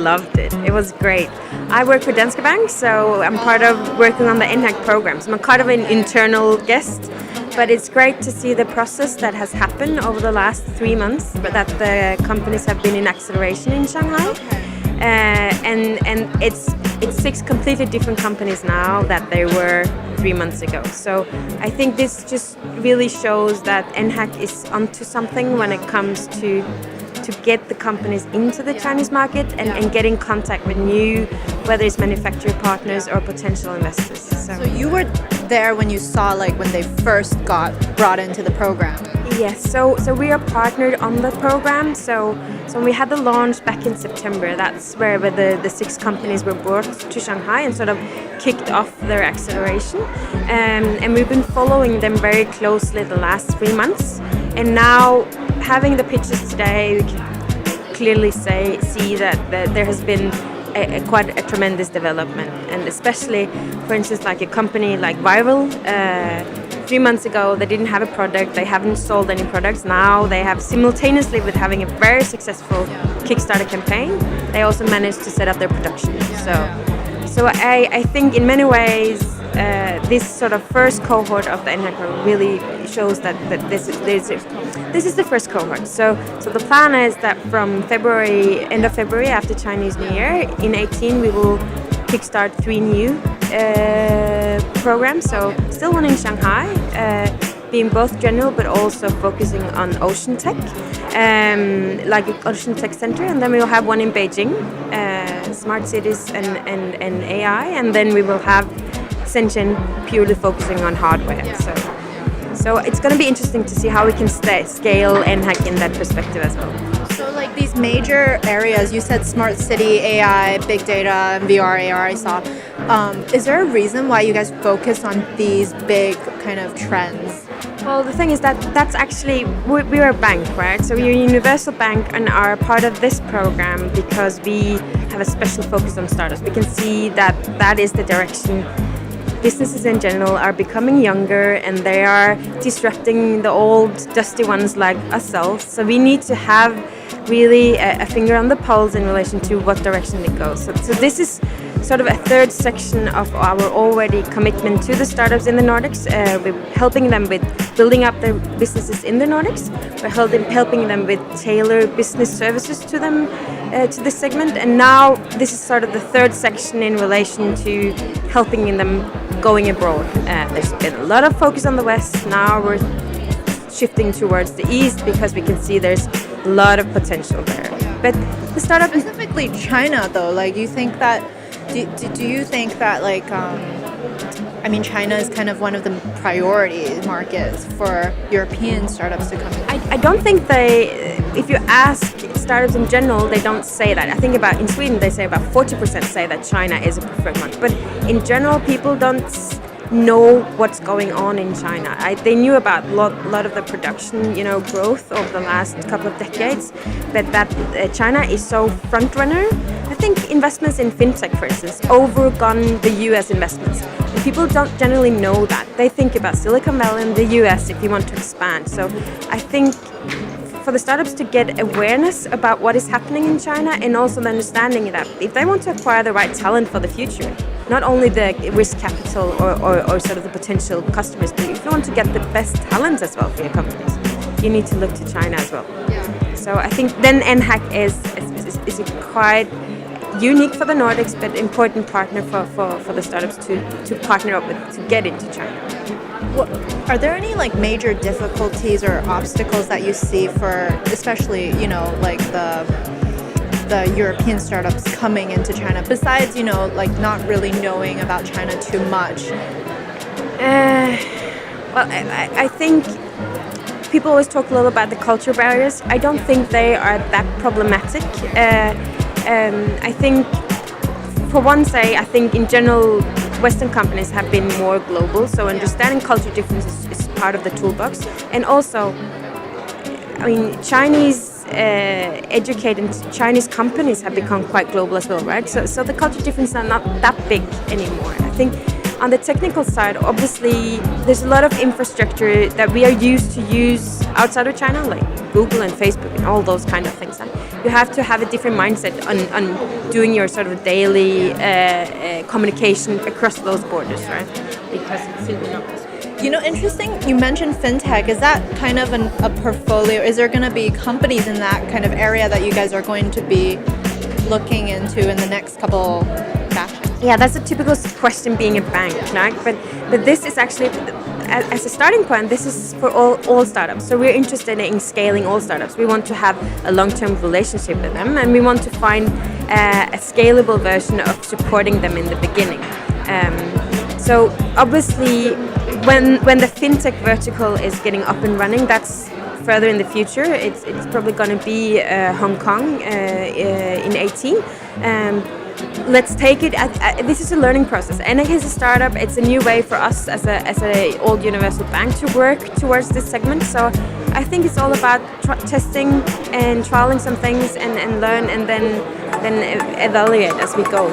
loved it. It was great. I work for Danske Bank, so I'm part of working on the nHack programs. I'm kind of an internal guest, but it's great to see the process that has happened over the last 3 months, but that the companies have been in acceleration in Shanghai. And it's 6 completely different companies now that they were 3 months ago. So I think this just really shows that nHack is onto something when it comes to get the companies into the Chinese market and get in contact with new, whether it's manufacturer partners or potential investors. So you were there when you saw when they first got brought into the program. Yes, so we are partnered on the program. So when we had the launch back in September, that's where the 6 companies were brought to Shanghai and sort of kicked off their acceleration. And we've been following them very closely the last 3 months. And now, having the pictures today, we can clearly see that there has been quite a tremendous development. And especially, for instance, like a company like Viral, 3 months ago, they didn't have a product. They haven't sold any products. Now they have, simultaneously with having a very successful Kickstarter campaign, they also managed to set up their production. So I think in many ways, this sort of first cohort of the nHack really shows that this is the first cohort. So the plan is that from end of February, after Chinese New Year, in 2018, we will kickstart 3 new programs. So still one in Shanghai, being both general but also focusing on ocean tech, like an ocean tech center. And then we will have one in Beijing, smart cities and AI. And then we will have Shenzhen purely focusing on hardware. So it's going to be interesting to see how we can scale nHack in that perspective as well. So these major areas, you said smart city, AI, big data, and VR, AR I saw. Is there a reason why you guys focus on these big kind of trends? Well, the thing is that's actually, we're a bank, right? So we're a universal bank and are part of this program because we have a special focus on startups. We can see that is the direction. Businesses in general are becoming younger and they are disrupting the old dusty ones like ourselves. So we need to have really a finger on the pulse in relation to what direction it goes. So this is sort of a third section of our already commitment to the startups in the Nordics. We're helping them with building up their businesses in the Nordics. We're helping them with tailored business services to them, to this segment. And now this is sort of the third section in relation to helping them going abroad. There's been a lot of focus on the West. Now we're shifting towards the East because we can see there's a lot of potential there. But the startup... Specifically China, though, you think that... Do you think that China is kind of one of the priority markets for European startups to come in? I don't think if you ask startups in general, they don't say that. I think in Sweden, they say about 40% say that China is a preferred market. But in general, people don't know what's going on in China. They knew about a lot of the production, growth over the last couple of decades, but that China is so front runner. I think investments in fintech, for instance, overgone the US investments. And people don't generally know that. They think about Silicon Valley and the US if you want to expand. So I think for the startups to get awareness about what is happening in China and also the understanding that if they want to acquire the right talent for the future, not only the risk capital or sort of the potential customers, but if you want to get the best talent as well for your companies, you need to look to China as well. Yeah. So I think then nHack is quite unique for the Nordics, but important partner for the startups to partner up with to get into China. Are there any major difficulties or obstacles that you see for, especially the European startups coming into China, besides not really knowing about China too much? Well, I think people always talk a little about the culture barriers. I don't think they are that problematic. I think, for one, I think in general, Western companies have been more global, so understanding culture differences is part of the toolbox. And also, Chinese educated Chinese companies have become quite global as well, right? So the culture differences are not that big anymore. I think on the technical side, obviously, there's a lot of infrastructure that we are used to use outside of China, like Google and Facebook and all those kind of things. And you have to have a different mindset on doing your sort of daily communication across those borders, right? Because it's simply not possible. Interesting. You mentioned fintech. Is that kind of a portfolio? Is there going to be companies in that kind of area that you guys are going to be looking into in the next couple batches? Yeah, that's a typical question being a bank, right? But this is actually, as a starting point, this is for all startups. So we're interested in scaling all startups. We want to have a long-term relationship with them, and we want to find a scalable version of supporting them in the beginning. So obviously, when the fintech vertical is getting up and running, that's further in the future. It's probably going to be Hong Kong in 18. Let's take it. This is a learning process. nHack is a startup. It's a new way for us as a old universal bank to work towards this segment. So I think it's all about testing and trialing some things and learn and then evaluate as we go.